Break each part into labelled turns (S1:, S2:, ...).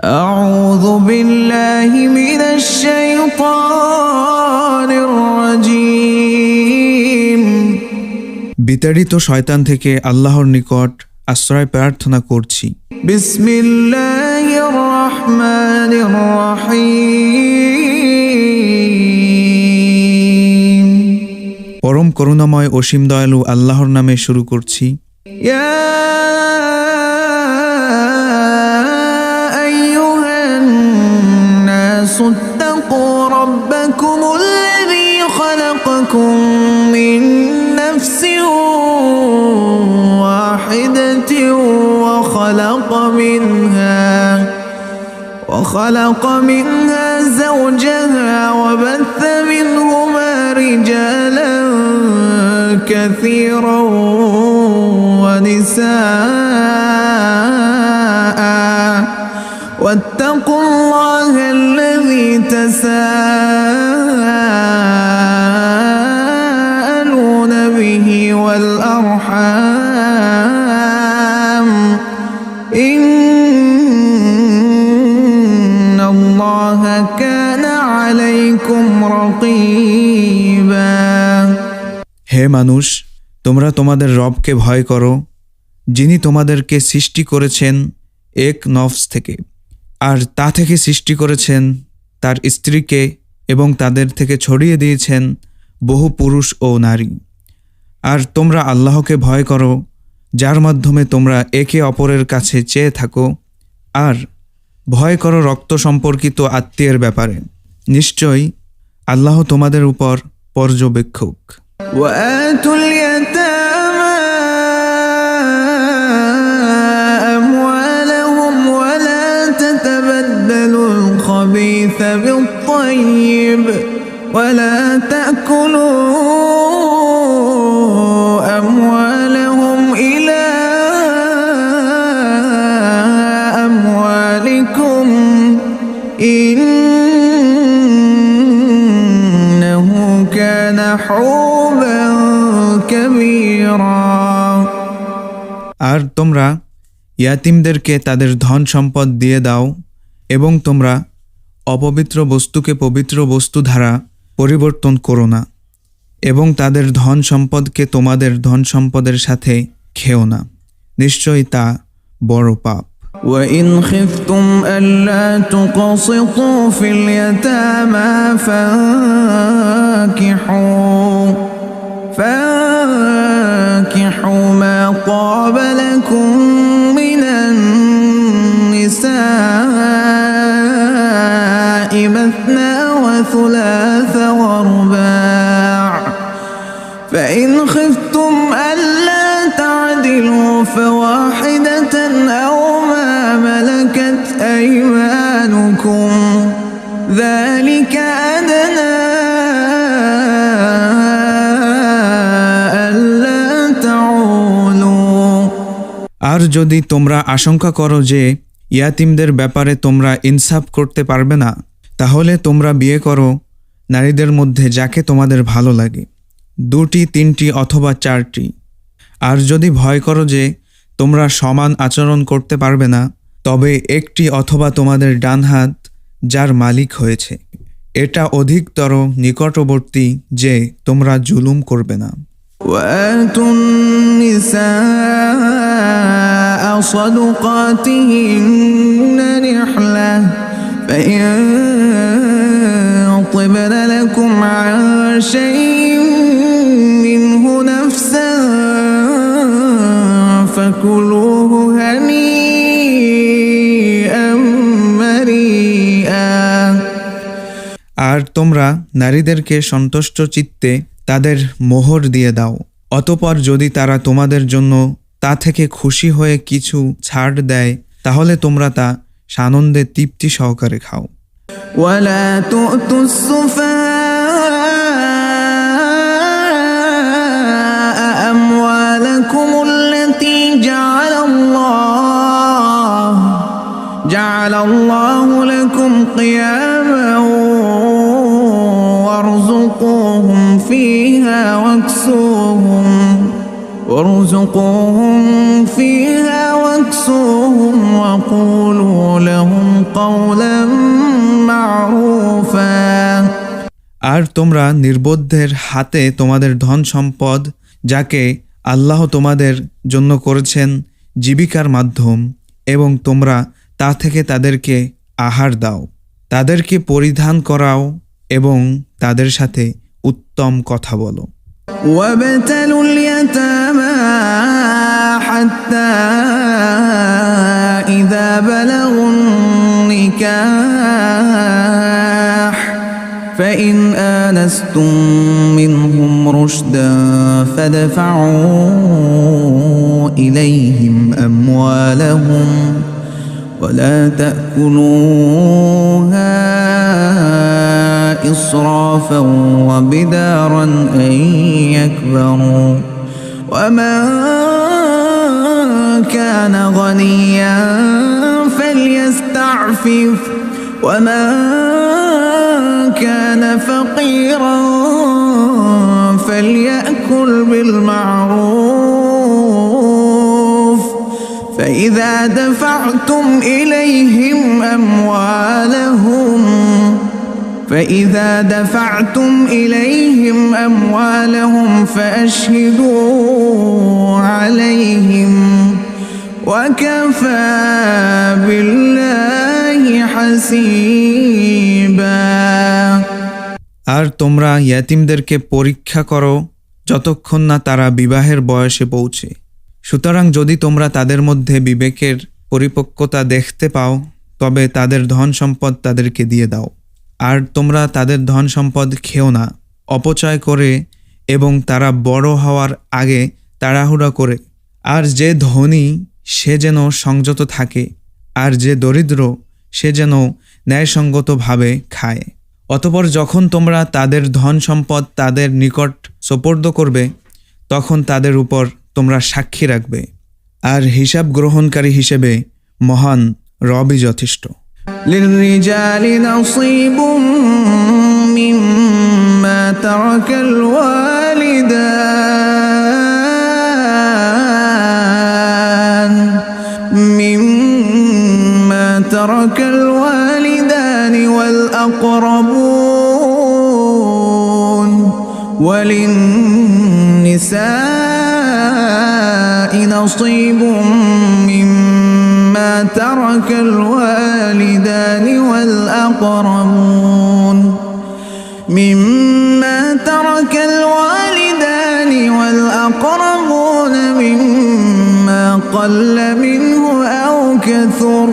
S1: أعوذ بالله من الشيطان الرجيم
S2: বিতাড়িত শয়তান থেকে আল্লাহর নিকট আশ্রয় প্রার্থনা করছি।
S1: বিসমিল্লাহির রহমানির রহিম
S2: পরম করুণাময় অসীম দয়ালু আল্লাহর নামে শুরু করছি।
S1: ইয়া আইয়ুহান নাসু ইত্তাকু রাব্বাকুমুল্লাযী খালাকাকুম মিন নাফসিন ওয়াহিদাতিন وخلق منها زوجها وبث منهما رجالا كثيرا ونساء واتقوا الله الذي تساءلون به والأرحام إن الله كان عليكم رقيبا
S2: হে মানুষ, তোমরা তোমাদের রবকে ভয় করো, যিনি তোমাদেরকে সৃষ্টি করেছেন এক নফস থেকে, আর তা থেকে সৃষ্টি করেছেন তার স্ত্রীকে এবং তাদের থেকে ছড়িয়ে দিয়েছেন বহু পুরুষ ও নারী। আর তোমরা আল্লাহকে ভয় করো, যার মাধ্যমে তোমরা একে অপরের কাছে চেয়ে থাকো, আর ভয় করো রক্ত সম্পর্কিত আত্মীয়ের ব্যাপারে। নিশ্চয়ই আল্লাহ তোমাদের উপর পর্যবেক্ষক।
S1: وآتوا اليتامى أموالهم ولا تتبدلوا الخبيث بالطيب ولا تأكلوا أموالهم إلى أموالكم إنه كان حوبا كبيرا
S2: আর তোমরা ইয়াতিমদেরকে তাদের ধন সম্পদ দিয়ে দাও, এবং তোমরা অপবিত্র বস্তুকে পবিত্র বস্তু দ্বারা পরিবর্তন করো না, এবং তাদের ধন সম্পদকে তোমাদের ধন সম্পদের সাথে খেও না। নিশ্চয়ই তা বড় পাপ।
S1: وإن خفتم ألا تقسطوا في اليتامى فانكحوا ما طاب لكم من النساء مثنى وثلاث ورباع فإن خفتم ألا تعدلوا فواحدة أو ما ملكت أيمانكم ذلك أدنى ألا تعولوا
S2: আর যদি তোমরা আশঙ্কা করো যে ইয়াতিমদের ব্যাপারে তোমরা ইনসাফ করতে পারবে না, তাহলে তোমরা বিয়ে করো নারীদের মধ্যে যাকে তোমাদের ভালো লাগে, 2টি 3টি অথবা 4টি। আর যদি ভয় করো যে তোমরা সমান আচরণ করতে পারবে না, তবে একটি অথবা তোমাদের ডান হাত যার মালিক হয়েছে। এটা অধিকতর নিকটবর্তী যে তোমরা জুলুম করবে না।
S1: وآتوا النساء صدقاتهن نحلة فإن طبن لكم عن شيء منه نفسا فكلوه هنيئا مريئا
S2: আর তোমরা নারীদেরকে সন্তুষ্ট চিত্তে তাদের মোহর দিয়ে দাও, অতঃপর যদি তারা তোমাদের জন্য তা থেকে খুশি হয়ে কিছু ছাড় দেয়, তাহলে তোমরা তা সানন্দে তৃপ্তি সহকারে খাও।
S1: ولا تؤتوا السفهاء أموالكم التي جعل الله لكم قياما وارزقوهم فيها وارزقوهم فيها واكسوهم وقولوا لهم قولا معروفا
S2: আর তোমরা নির্বোধদের হাতে তোমাদের ধন সম্পদ যাকে আল্লাহ তোমাদের জন্য করেছেন জীবিকার মাধ্যম এবং তোমরা তা থেকে তাদেরকে আহার দাও, তাদেরকে পরিধান করাও এবং তাদের সাথে উত্তম কথা বলো।
S1: وابتلوا اليتامى حتى إذا بلغوا النكاح فإن آنستم منهم رشدا فادفعوا إليهم أموالهم ولا تأكلوها إسرافا وبدارا أن يكبروا ومن كان غنيا فليستعفف ومن كان فقيرا فليأكل بالمعروف فإذا دفعتم إليهم أموالهم فأشهدوا عليهم وكفى بالله حسيبا
S2: আর তোমরা ইয়াতিমদেরকে পরীক্ষা করো যতক্ষণ না তারা বিবাহের বয়সে পৌঁছে। সুতরাং যদি তোমরা তাদের মধ্যে বিবেকের পরিপক্কতা দেখতে পাও তবে তাদের ধন সম্পদ তাদেরকে দিয়ে দাও। আর তোমরা তাদের ধন সম্পদ খেও না অপচয় করে এবং তারা বড় হওয়ার আগে তাড়াহুড়া করে। আর যে ধনী সে যেন সংযত থাকে, আর যে দরিদ্র সে যেন ন্যায়সঙ্গতভাবে খায়। অতঃপর যখন তোমরা তাদের ধন সম্পদ তাদের নিকট সোপর্দ করবে তখন তাদের উপর তোমরা সাক্ষী রাখবে, আর হিসাব গ্রহণকারী হিসেবে মহান রবই যথেষ্ট।
S1: للرجال نصيب مما ترك الوالدان والأقربون وللنساء نصيب مما ترك الوالدان مما قل منه أو كثر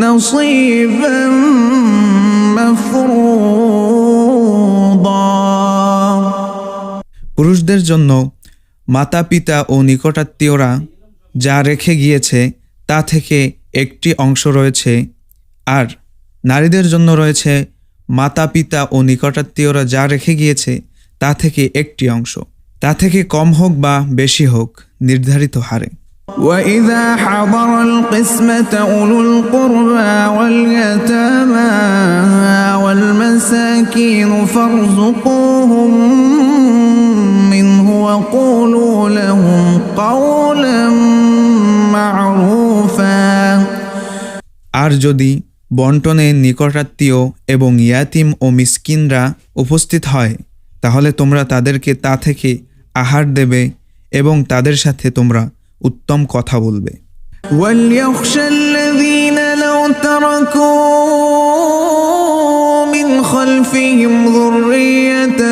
S1: نصيبا مفروضا
S2: পুরুষদের জন্য মাতা পিতা ও নিকটাত্মীয়রা যা রেখে গিয়েছে তা থেকে একটি অংশ রয়েছে, আর নারীদের জন্য রয়েছে মাতা পিতা ও নিকটাত্মীয়রা যা রেখে গিয়েছে তা থেকে একটি অংশ, তা থেকে কম হোক বা বেশি হোক নির্ধারিত হারে।
S1: وإذا حضر القسمة أولو القربى واليتامى والمساكين فارزقوهم منه وقولوا لهم قولا معروفا
S2: আর যদি বন্টনে নিকটাত্মীয় এবং ইয়াতিম ও মিসকিনরা উপস্থিত হয় তাহলে তোমরা তাদেরকে তা থেকে আহার দেবে এবং তাদের সাথে তোমরা উত্তম কথা বলবে।
S1: وليخشى الذين لو تركوا من خلفهم ذرية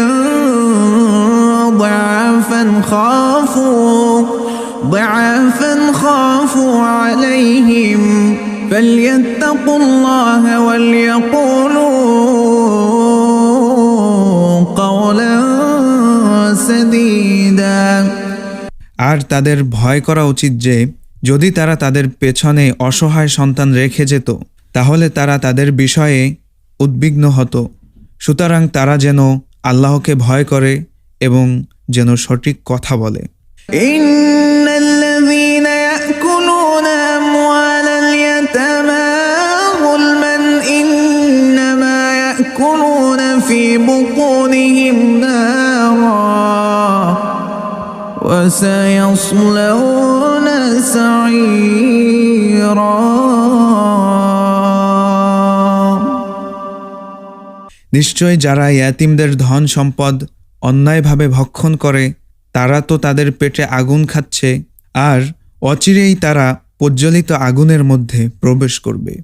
S1: ضعافا خافوا عليهم فليتقوا الله وليقولوا قولا سديدا
S2: আর তাদের ভয় করা উচিত যে যদি তারা তাদের পেছনে অসহায় সন্তান রেখে যেত তাহলে তারা তাদের বিষয়ে উদ্বিগ্ন হতো। সুতরাং তারা যেন আল্লাহকে ভয় করে এবং যেন সঠিক কথা বলে।
S1: ইন্নাল্লাযীনা ইয়াকুলুনা আমওয়ালাল ইয়াতামা যুলমান ইন্নামা ইয়াকুলুনা ফী বুতুনিহিম নারা وسيصلون سعيرا
S2: নিশ্চয় যারা ইয়াতিমদের ধন সম্পদ অন্যায়ভাবে ভক্ষণ করে তারা তো তাদের পেটে আগুন খাচ্ছে আর অচিরেই তারা প্রজ্বলিত আগুনের মধ্যে প্রবেশ করবে।